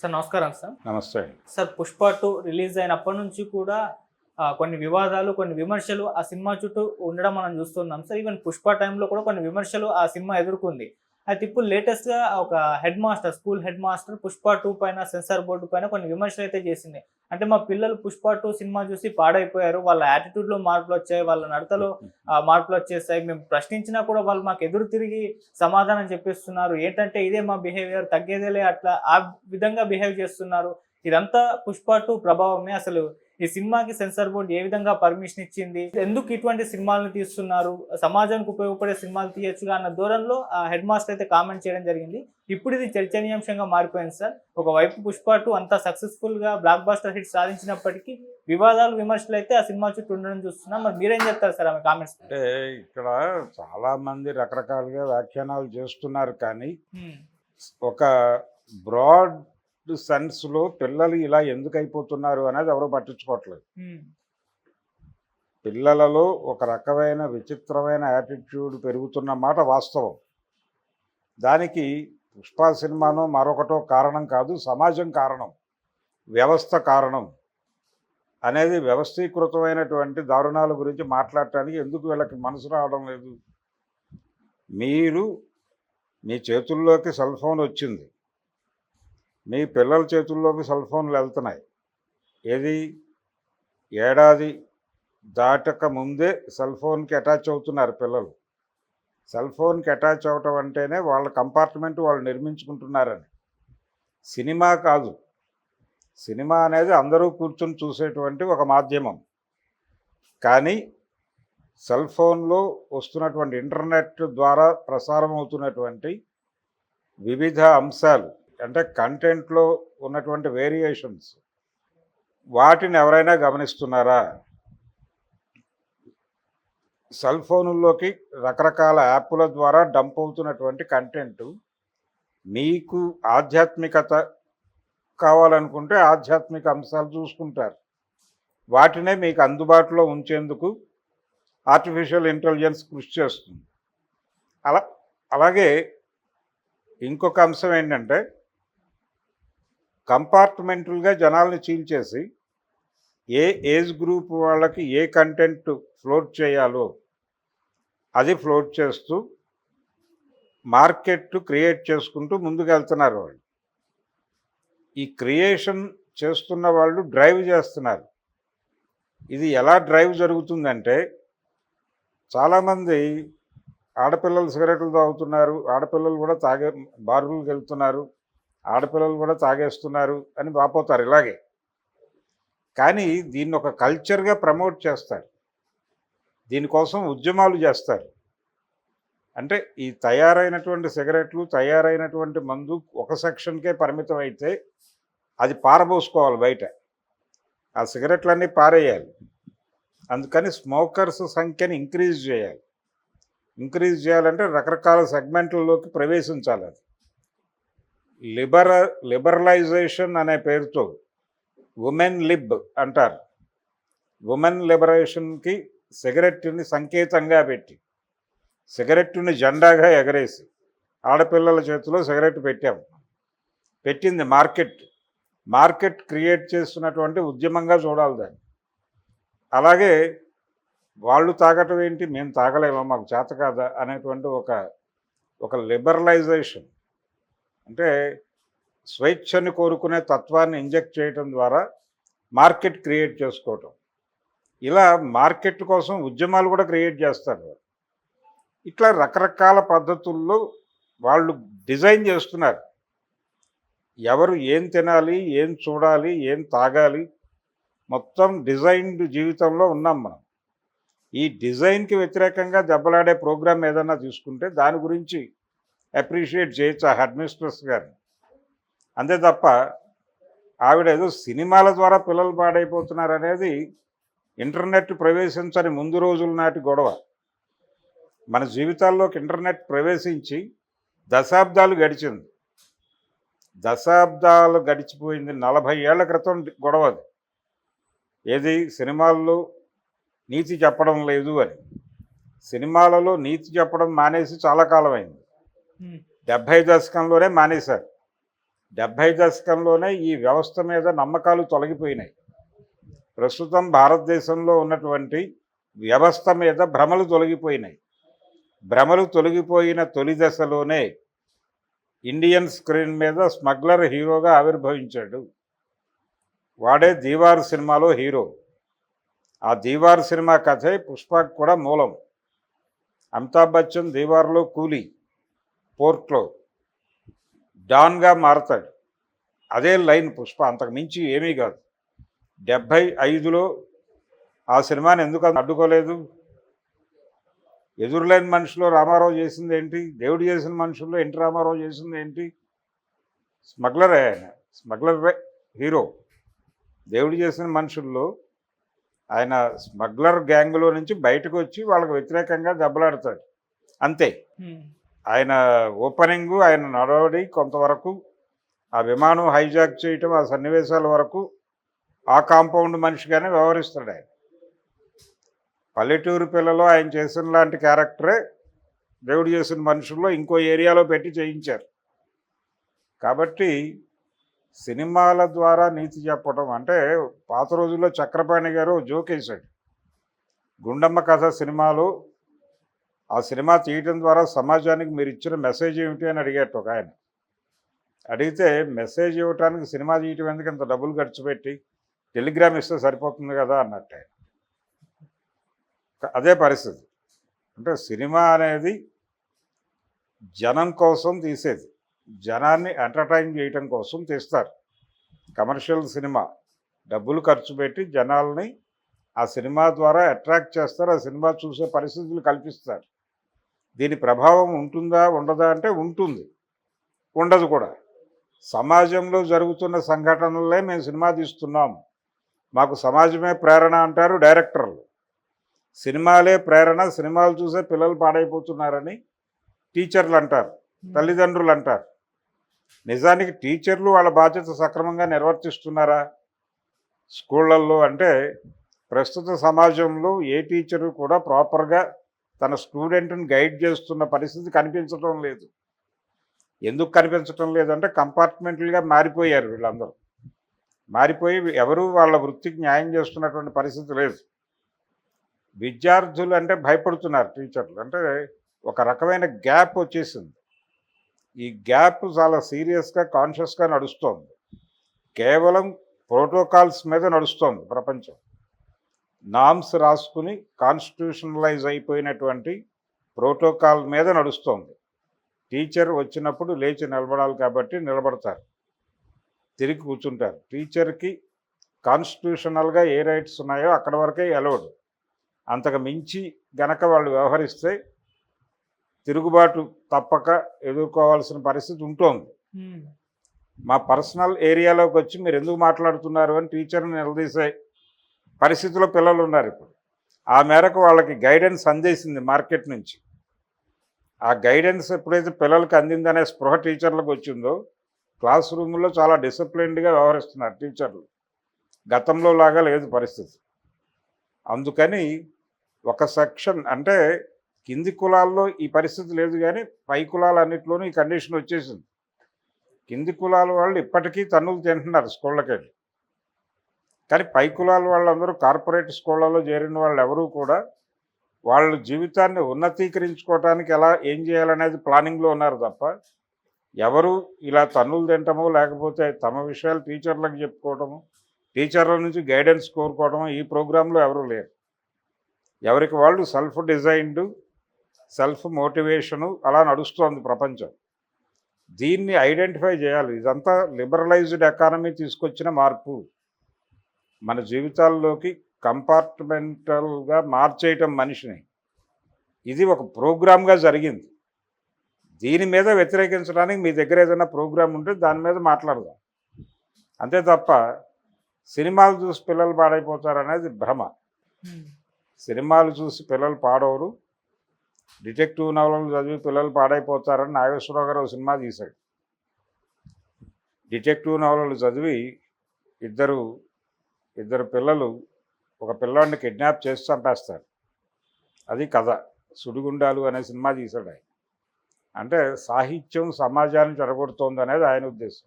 Sir నమస్కారం sir. నమస్తే. Sir 'Pushpa 2' release అయినప్పటి నుంచి కూడా కొన్ని వివాదాలు, కొన్ని విమర్శలు ఆ సినిమా చుట్టూ ఉండడం మనం చూస్తున్నాం సార్. ఈవెన్ 'పుష్ప' టైంలో కూడా కొన్ని విమర్శలు ఆ సినిమా ఎదుర్కొంది. అయితే ఇప్పుడు లేటెస్ట్‌గా ఒక head master, school head master 'Pushpa 2' పైన సెన్సార్ బోర్డ్ పైన కొన్ని విమర్శలైతే చేసింది. అంటే మా పిల్లలు 'పుష్ప 2' సినిమా చూసి పాడైపోయారు. వాళ్ళ యాటిట్యూడ్‌లో మార్పులొచ్చాయి. వాళ్ళ నడతలో మార్పులొచ్చేసాయి. మేము ప్రశ్నించినా కూడా వాళ్ళు మాకు ఎదురు తిరిగి సమాధానం చెప్పేస్తున్నారు. ఏంటంటే ఇదే మా బిహేవియర్, తగ్గేదేలే, అట్లా ఆ విధంగా బిహేవ్ చేస్తున్నారు. ఇదంతా 'పుష్ప 2' ప్రభావమే. అసలు ఈ సినిమాకి సెన్సార్ బోర్డ్ ఏ విధంగా పర్మిషన్ ఇచ్చింది? ఎందుకు ఇటువంటి సినిమాలను తీస్తున్నారు? సమాజానికి ఉపయోగపడే సినిమాలు తీయొచ్చుగా అన్న ధోరణిలో ఆ హెడ్ మాస్టర్ అయితే కామెంట్ చేయడం జరిగింది. ఇప్పుడు ఇది చర్చనీయాంశంగా మారిపోయింది సార్. ఒకవైపు 'పుష్ప 2' అంత సక్సెస్‌ఫుల్‌గా బ్లాక్ బస్టర్ హిట్ సాధించినప్పటికీ వివాదాలు, విమర్శలైతే ఆ సినిమా చుట్టూ ఉండడం చూస్తున్నాం. మరి మీరేం చెప్తారు సార్ ఆమె కామెంట్స్? అంటే ఇక్కడ చాలామంది రకరకాలుగా వ్యాఖ్యానాలు చేస్తున్నారు. కానీ హ్మ్. ఒక బ్రాడ్ సెన్స్‌లో పిల్లలు ఇలా ఎందుకు అయిపోతున్నారు అనేది ఎవరు పట్టించుకోవట్లేదు. హ్మ్. పిల్లలలో ఒక రకమైన విచిత్రమైన యాటిట్యూడ్ పెరుగుతున్న మాట వాస్తవం. దానికి 'పుష్ప' సినిమానో మరొకటో కారణం కాదు, సమాజం కారణం, వ్యవస్థ కారణం అనేది వ్యవస్థీకృతమైనటువంటి దారుణాల గురించి మాట్లాడటానికి ఎందుకు వీళ్ళకి మనసు రావడం లేదు? మీరు మీ చేతుల్లోకి సెల్ ఫోన్ వచ్చింది. మీ పిల్లల చేతుల్లోకి సెల్ ఫోన్లు వెళ్తున్నాయి. ఏది ఏడాది దాటక ముందే సెల్ ఫోన్కి అటాచ్ అవుతున్నారు పిల్లలు. సెల్ ఫోన్కి అటాచ్ అవ్వటం అంటేనే వాళ్ళ కంపార్ట్మెంట్ వాళ్ళు నిర్మించుకుంటున్నారని. సినిమా కాదు. సినిమా అనేది అందరూ కూర్చొని చూసేటువంటి ఒక మాధ్యమం. కానీ సెల్ ఫోన్లో వస్తున్నటువంటి ఇంటర్నెట్ ద్వారా ప్రసారం అవుతున్నటువంటి వివిధ అంశాలు, అంటే కంటెంట్లో ఉన్నటువంటి వేరియేషన్స్, వాటిని ఎవరైనా గమనిస్తున్నారా? సెల్ ఫోనుల్లోకి రకరకాల యాప్ల ద్వారా డంప్ అవుతున్నటువంటి కంటెంట్, మీకు ఆధ్యాత్మికత కావాలనుకుంటే ఆధ్యాత్మిక అంశాలు చూసుకుంటారు. వాటినే మీకు అందుబాటులో ఉంచేందుకు ఆర్టిఫిషియల్ ఇంటెలిజెన్స్ కృషి చేస్తుంది. అలా అలాగే ఇంకొక అంశం ఏంటంటే, కంపార్ట్మెంటల్గా జనాల్ని చీల్చేసి ఏ ఏజ్ గ్రూప్ వాళ్ళకి ఏ కంటెంట్ ఫ్లోట్ చేయాలో అది ఫ్లోట్ చేస్తూ మార్కెట్ క్రియేట్ చేసుకుంటూ ముందుకు వెళ్తున్నారు వాళ్ళు. ఈ క్రియేషన్ చేస్తున్న వాళ్ళు డ్రైవ్ చేస్తున్నారు. ఇది ఎలా డ్రైవ్ జరుగుతుందంటే, చాలామంది ఆడపిల్లలు సిగరెట్లు తాగుతున్నారు, ఆడపిల్లలు కూడా బారులకు వెళ్తున్నారు, ఆడపిల్లలు కూడా తాగేస్తున్నారు అని వాపోతారు ఇలాగే. కానీ దీన్ని ఒక కల్చర్గా ప్రమోట్ చేస్తారు. దీనికోసం ఉద్యమాలు చేస్తారు. అంటే ఈ తయారైనటువంటి సిగరెట్లు, తయారైనటువంటి మందు ఒక సెక్షన్కే పరిమితం అయితే అది పారబోసుకోవాలి బయట. ఆ సిగరెట్లన్నీ పారేయాలి. అందుకని స్మోకర్స్ సంఖ్యని ఇంక్రీజ్ చేయాలి. ఇంక్రీజ్ చేయాలంటే రకరకాల సెగ్మెంట్లలోకి ప్రవేశించాలి. అది లిబరలైజేషన్ అనే పేరుతో ఉమెన్ లిబ్ అంటారు. ఉమెన్ లిబరేషన్కి సిగరెట్ని సంకేతంగా పెట్టి, సిగరెట్ని జెండాగా ఎగరేసి ఆడపిల్లల చేతిలో సిగరెట్ పెట్టింది మార్కెట్ క్రియేట్ చేస్తున్నటువంటి ఉద్యమంగా చూడాలి దాన్ని. అలాగే వాళ్ళు తాగటం ఏంటి, మేము తాగలేమా, మాకు చేత కాదా అనేటువంటి ఒక లిబరలైజేషన్, అంటే స్వేచ్ఛని కోరుకునే తత్వాన్ని ఇంజెక్ట్ చేయడం ద్వారా మార్కెట్ క్రియేట్ చేసుకోవటం. ఇలా మార్కెట్ కోసం ఉద్యమాలు కూడా క్రియేట్ చేస్తారు. ఇట్లా రకరకాల పద్ధతుల్లో వాళ్ళు డిజైన్ చేస్తున్నారు. ఎవరు ఏం తినాలి, ఏం చూడాలి, ఏం తాగాలి, మొత్తం డిజైన్డ్ జీవితంలో ఉన్నాం మనం. ఈ డిజైన్కి వ్యతిరేకంగా దెబ్బలాడే ప్రోగ్రామ్ ఏదన్నా తీసుకుంటే దాని గురించి అప్రిషియేట్ చేయొచ్చు ఆ హెడ్ మిస్ట్రెస్ గారిని. అంతే తప్ప ఆవిడ ఏదో సినిమాల ద్వారా పిల్లలు పాడైపోతున్నారు అనేది ఇంటర్నెట్ ప్రవేశించని ముందు రోజుల నాటి గొడవ. మన జీవితాల్లోకి ఇంటర్నెట్ ప్రవేశించి దశాబ్దాలు గడిచింది. దశాబ్దాలు గడిచిపోయింది. 40 ఏళ్ల క్రితం గొడవ అది. ఏది, సినిమాల్లో నీతి చెప్పడం లేదు అని. సినిమాలలో నీతి చెప్పడం మానేసి చాలా కాలం అయింది. 70 దశకంలోనే మానేశారు. 70 దశకంలోనే ఈ వ్యవస్థ మీద నమ్మకాలు తొలగిపోయినాయి. ప్రస్తుతం భారతదేశంలో ఉన్నటువంటి వ్యవస్థ మీద భ్రమలు తొలగిపోయినాయి. భ్రమలు తొలగిపోయిన తొలి దశలోనే ఇండియన్ స్క్రీన్ మీద స్మగ్లర్ హీరోగా ఆవిర్భవించాడు. వాడే దీవార్ సినిమాలో హీరో. ఆ దీవార్ సినిమా కథే పుష్పకు కూడా మూలం. అమితాబ్ బచ్చన్ దీవార్లో కూలీ, పోర్ట్లో డాన్గా మారతాడు. అదే లైన్ పుష్ప, అంతకు మించి ఏమీ కాదు. 75లో ఆ సినిమాని ఎందుకు అడ్డుకోలేదు? ఎదురులేని మనుషులో రామారావు చేసింది ఏంటి? దేవుడు చేసిన మనుషుల్లో ఎన్టీ రామారావు చేసింది ఏంటి? స్మగ్లరే ఆయన, స్మగ్లర్ హీరో. దేవుడు చేసిన మనుషుల్లో ఆయన స్మగ్లర్ గ్యాంగ్లో నుంచి బయటకు వచ్చి వాళ్ళకు వ్యతిరేకంగా దెబ్బలాడతాడు, అంతే. ఆయన ఓపెనింగు, ఆయన నడవడి కొంతవరకు, ఆ విమానం హైజాక్ చేయటం, ఆ సన్నివేశాల వరకు ఆ కాంపౌండ్ మనిషిగానే వ్యవహరిస్తాడు ఆయన. పల్లెటూరు పిల్లలో ఆయన చేసిన లాంటి క్యారెక్టరే దేవుడు చేసిన మనుషుల్లో ఇంకో ఏరియాలో పెట్టి చేయించారు. కాబట్టి సినిమాల ద్వారా నీతి చెప్పడం అంటే, పాత రోజుల్లో చక్రపాణి గారు జోక్ వేశాడు. గుండమ్మ కథ సినిమాలో ఆ సినిమా తీయటం ద్వారా సమాజానికి మీరు ఇచ్చిన మెసేజ్ ఏమిటి అని అడిగారు ఒక ఆయన. అడిగితే మెసేజ్ ఇవ్వటానికి సినిమా తీయటం ఎందుకు ఇంత డబ్బులు ఖర్చు పెట్టి, టెలిగ్రామ్ ఇస్తే సరిపోతుంది కదా అన్నట్టు ఆయన. అదే పరిస్థితి. అంటే సినిమా అనేది జనం కోసం తీసేది, జనాన్ని ఎంటర్టైన్ చేయటం కోసం తీస్తారు. కమర్షియల్ సినిమా డబ్బులు ఖర్చు పెట్టి జనాల్ని ఆ సినిమా ద్వారా అట్రాక్ట్ చేస్తారు, ఆ సినిమా చూసే పరిస్థితులు కల్పిస్తారు. దీని ప్రభావం ఉంటుందా ఉండదా అంటే ఉంటుంది, ఉండదు కూడా. సమాజంలో జరుగుతున్న సంఘటనలే మేము సినిమా తీస్తున్నాం, మాకు సమాజమే ప్రేరణ అంటారు డైరెక్టర్లు. సినిమాలే ప్రేరణ, సినిమాలు చూసే పిల్లలు పాడైపోతున్నారని టీచర్లు అంటారు, తల్లిదండ్రులు అంటారు. నిజానికి టీచర్లు వాళ్ళ బాధ్యత సక్రమంగా నిర్వర్తిస్తున్నారా స్కూళ్ళల్లో అంటే? ప్రస్తుత సమాజంలో ఏ టీచరు కూడా ప్రాపర్గా తన స్టూడెంట్ని గైడ్ చేస్తున్న పరిస్థితి కనిపించడం లేదు. ఎందుకు కనిపించడం లేదంటే కంపార్ట్మెంట్లుగా మారిపోయారు వీళ్ళందరూ. మారిపోయి ఎవరు వాళ్ళ వృత్తికి న్యాయం చేస్తున్నటువంటి పరిస్థితి లేదు. విద్యార్థులు అంటే భయపడుతున్నారు టీచర్లు. అంటే ఒక రకమైన గ్యాప్ వచ్చేసింది. ఈ గ్యాప్ చాలా సీరియస్గా, కాన్షియస్గా నడుస్తోంది. కేవలం ప్రోటోకాల్స్ మీద నడుస్తోంది ప్రపంచం. నామ్స్ రాసుకుని కాన్స్టిట్యూషనలైజ్ అయిపోయినటువంటి ప్రోటోకాల్ మీద నడుస్తోంది. టీచర్ వచ్చినప్పుడు లేచి నిలబడాలి కాబట్టి నిలబడతారు, తిరిగి కూర్చుంటారు. టీచర్కి కాన్స్టిట్యూషనల్గా ఏ రైట్స్ ఉన్నాయో అక్కడ వరకే అలౌడ్. అంతకు మించి గనక వాళ్ళు వ్యవహరిస్తే తిరుగుబాటు తప్పక ఎదుర్కోవాల్సిన పరిస్థితి ఉంటుంది. మా పర్సనల్ ఏరియాలోకి వచ్చి మీరు ఎందుకు మాట్లాడుతున్నారు అని టీచర్ని నిలదీసే పరిస్థితిలో పిల్లలు ఉన్నారు ఇప్పుడు. ఆ మేరకు వాళ్ళకి గైడెన్స్ అందేసింది మార్కెట్ నుంచి. ఆ గైడెన్స్ ఎప్పుడైతే పిల్లలకి అందిందనే స్పృహ టీచర్లకు వచ్చిందో, క్లాస్ రూమ్లో చాలా డిసిప్లిన్డ్గా వ్యవహరిస్తున్నారు టీచర్లు. గతంలో లాగా లేదు పరిస్థితి. అందుకని ఒక సెక్షన్ అంటే కింది కులాల్లో ఈ పరిస్థితి లేదు, కానీ పై కులాలన్నింటిలోనూ ఈ కండిషన్ వచ్చేసింది. కింది కులాల వాళ్ళు ఇప్పటికీ తన్నులు తింటున్నారు స్కూళ్ళకి వెళ్ళి. కానీ పై కులాల వాళ్ళందరూ కార్పొరేట్ స్కూళ్ళలో చేరిన వాళ్ళు ఎవరూ కూడా వాళ్ళ జీవితాన్ని ఉన్నతీకరించుకోవడానికి ఏం చేయాలనేది ప్లానింగ్లో ఉన్నారు తప్ప, ఎవరు ఇలా తన్నులు తింటమో లేకపోతే తమ విషయాలు టీచర్లకు చెప్పుకోవటము, టీచర్ల నుంచి గైడెన్స్ కోరుకోవడము ఈ ప్రోగ్రాంలో ఎవరూ లేరు. ఎవరికి వాళ్ళు సెల్ఫ్ డిజైన్డ్, సెల్ఫ్ మోటివేషను అలా నడుస్తోంది ప్రపంచం. దీన్ని ఐడెంటిఫై చేయాలి. ఇదంతా లిబరలైజ్డ్ ఎకానమీ తీసుకొచ్చిన మార్పు. మన జీవితాల్లోకి కంపార్ట్మెంటల్గా మార్చేయటం మనిషిని, ఇది ఒక ప్రోగ్రామ్గా జరిగింది. దీని మీద వ్యతిరేకించడానికి మీ దగ్గర ఏదైనా ప్రోగ్రాం ఉంటే దాని మీద మాట్లాడదాం, అంతే తప్ప సినిమాలు చూసి పిల్లలు పాడైపోతారనేది భ్రమ. సినిమాలు చూసి పిల్లలు పాడవరు, డిటెక్టివ్ నవలలు చదివి పిల్లలు పాడైపోతారని నాగేశ్వరరావు గారు ఒక సినిమా తీశాడు. డిటెక్టివ్ నవలలు చదివి ఇద్దరు పిల్లలు ఒక పిల్లాడిని కిడ్నాప్ చేసి చంపేస్తారు. అది కథ. సుడిగుండాలు అనే సినిమా తీశాడు ఆయన. అంటే సాహిత్యం సమాజాన్ని చెడగొడుతోంది అనేది ఆయన ఉద్దేశం.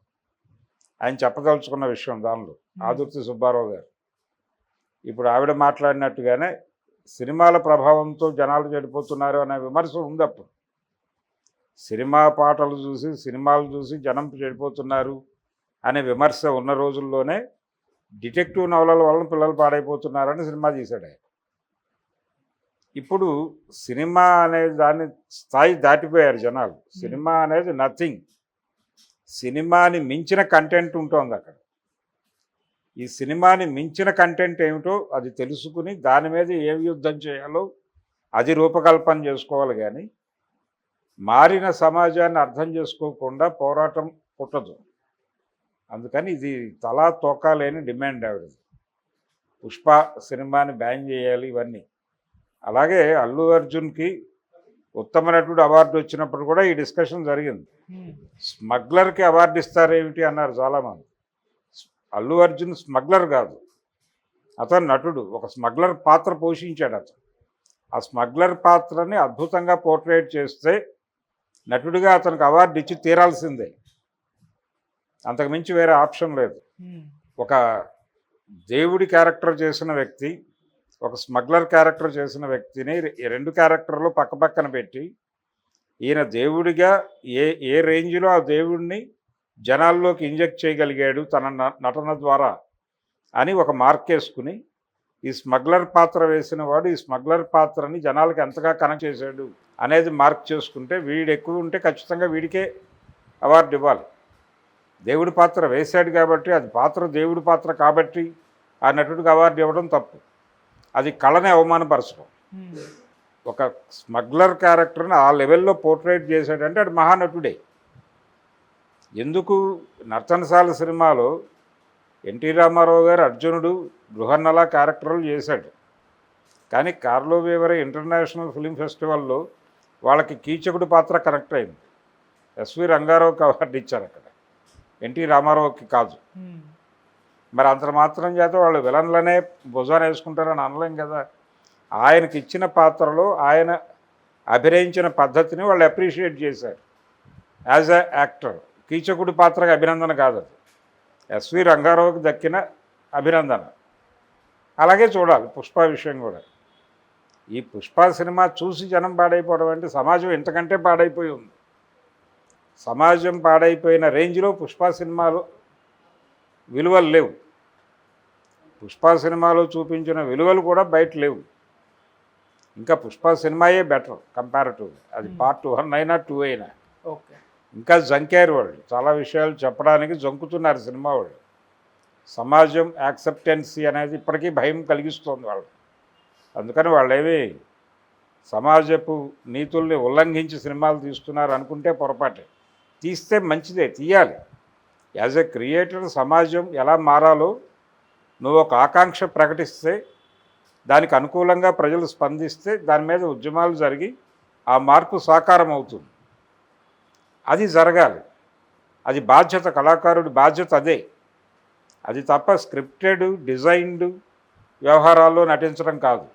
ఆయన చెప్పదలుచుకున్న విషయం దానిలో ఆదుర్తి సుబ్బారావు గారు. ఇప్పుడు ఆవిడ మాట్లాడినట్టుగానే సినిమాల ప్రభావంతో జనాలు చెడిపోతున్నారు అనే విమర్శ ఉంది. అప్పుడు సినిమా పాటలు చూసి సినిమాలు చూసి జనం చెడిపోతున్నారు అనే విమర్శ ఉన్న రోజుల్లోనే డిటెక్టివ్ నవలల వలన పిల్లలు పాడైపోతున్నారని సినిమా తీశాడు ఆయన. ఇప్పుడు సినిమా అనే దాని స్థాయి దాటిపోయారు జనాలు. సినిమా అనేది నథింగ్. సినిమాని మించిన కంటెంట్ ఉంటుంది అక్కడ. ఈ సినిమాని మించిన కంటెంట్ ఏమిటో అది తెలుసుకుని దాని మీద ఏ యుద్ధం చేయాలో అది రూపకల్పన చేసుకోవాలి. కానీ మారిన సమాజాన్ని అర్థం చేసుకోకుండా పోరాటం పుట్టదు. అందుకని ఇది తలా తోకా లేని డిమాండ్ ఆవిడది. పుష్ప సినిమాని బ్యాన్ చేయాలి ఇవన్నీ. అలాగే అల్లు అర్జున్కి ఉత్తమ నటుడు అవార్డు వచ్చినప్పుడు కూడా ఈ డిస్కషన్ జరిగింది. స్మగ్లర్కి అవార్డు ఇస్తారేమిటి అన్నారు చాలామంది. అల్లు అర్జున్ స్మగ్లర్ కాదు, అతను నటుడు. ఒక స్మగ్లర్ పాత్ర పోషించాడు అతను. ఆ స్మగ్లర్ పాత్రని అద్భుతంగా పోర్ట్రేట్ చేస్తే నటుడిగా అతనికి అవార్డు ఇచ్చి తీరాల్సిందే. అంతకుమించి వేరే ఆప్షన్ లేదు. ఒక దేవుడి క్యారెక్టర్ చేసిన వ్యక్తి, ఒక స్మగ్లర్ క్యారెక్టర్ చేసిన వ్యక్తిని రెండు క్యారెక్టర్లు పక్కపక్కన పెట్టి ఈయన దేవుడిగా ఏ రేంజ్లో ఆ దేవుడిని జనాల్లోకి ఇంజెక్ట్ చేయగలిగాడు తన నటన ద్వారా అని ఒక మార్క్ వేసుకుని ఈ స్మగ్లర్ పాత్ర వేసిన వాడు ఈ స్మగ్లర్ పాత్రని జనాలకి ఎంతగా కనెక్ట్ చేశాడు అనేది మార్క్ చేసుకుంటే వీడు ఎక్కువ ఉంటే ఖచ్చితంగా వీడికే అవార్డు ఇవ్వాలి. దేవుడి పాత్ర వేశాడు కాబట్టి, అది పాత్ర దేవుడి పాత్ర కాబట్టి ఆ నటుడికి అవార్డు ఇవ్వడం తప్పు. అది కళని అవమానపరచడం. ఒక స్మగ్లర్ క్యారెక్టర్ని ఆ లెవెల్లో పోర్ట్రేట్ చేశాడంటే అది మహానటుడే. ఎందుకు నర్తనశాల సినిమాలో ఎన్టీ రామారావు గారు అర్జునుడు, బృహన్నల క్యారెక్టర్లు చేశాడు. కానీ కార్లో వేవరే ఇంటర్నేషనల్ ఫిలిం ఫెస్టివల్లో వాళ్ళకి కీచకుడి పాత్ర కరెక్ట్ అయింది. ఎస్వి రంగారావుకి అవార్డు ఇచ్చారు అక్కడ, ఎన్టీ రామారావుకి కాదు. మరి అంత మాత్రం చేత వాళ్ళు విలన్లనే భుజాన్ని వేసుకుంటారని అనలేం కదా. ఆయనకి ఇచ్చిన పాత్రలో ఆయన అభినయించిన పద్ధతిని వాళ్ళు అప్రిషియేట్ చేశారు యాజ్ ఎ యాక్టర్. కీచకుడి పాత్రకి అభినందన కాదు అది, ఎస్వి రంగారావుకి దక్కిన అభినందన. అలాగే చూడాలి పుష్ప విషయం కూడా. ఈ పుష్ప సినిమా చూసి జనం పాడైపోవడం అంటే సమాజం ఇంతకంటే పాడైపోయి ఉంది. సమాజం పాడైపోయిన రేంజ్లో పుష్ప సినిమాలో విలువలు లేవు. పుష్ప సినిమాలో చూపించిన విలువలు కూడా బయట లేవు. ఇంకా పుష్ప సినిమాయే బెటర్ కంపారిటివ్. అది పార్ట్ 1 అయినా 2 అయినా. ఓకే, ఇంకా జంకారు వాళ్ళు, చాలా విషయాలు చెప్పడానికి జంకుతున్నారు సినిమా వాళ్ళు. సమాజం యాక్సెప్టెన్సీ అనేది ఇప్పటికీ భయం కలిగిస్తుంది వాళ్ళు. అందుకని వాళ్ళేవి సమాజపు నీతుల్ని ఉల్లంఘించి సినిమాలు తీస్తున్నారు అనుకుంటే పొరపాటే. తీస్తే మంచిదే, తీయాలి. యాజ్ ఎ క్రియేటర్ సమాజం ఎలా మారాలో నువ్వు ఒక ఆకాంక్ష ప్రకటిస్తే, దానికి అనుకూలంగా ప్రజలు స్పందిస్తే, దాని మీద ఉద్యమాలు జరిగి ఆ మార్పు సాకారం అవుతుంది. అది జరగాలి. అది బాధ్యత, కళాకారుడి బాధ్యత అదే. అది తప్ప స్క్రిప్టెడ్ డిజైన్డ్ వ్యవహారాల్లో నటించడం కాదు.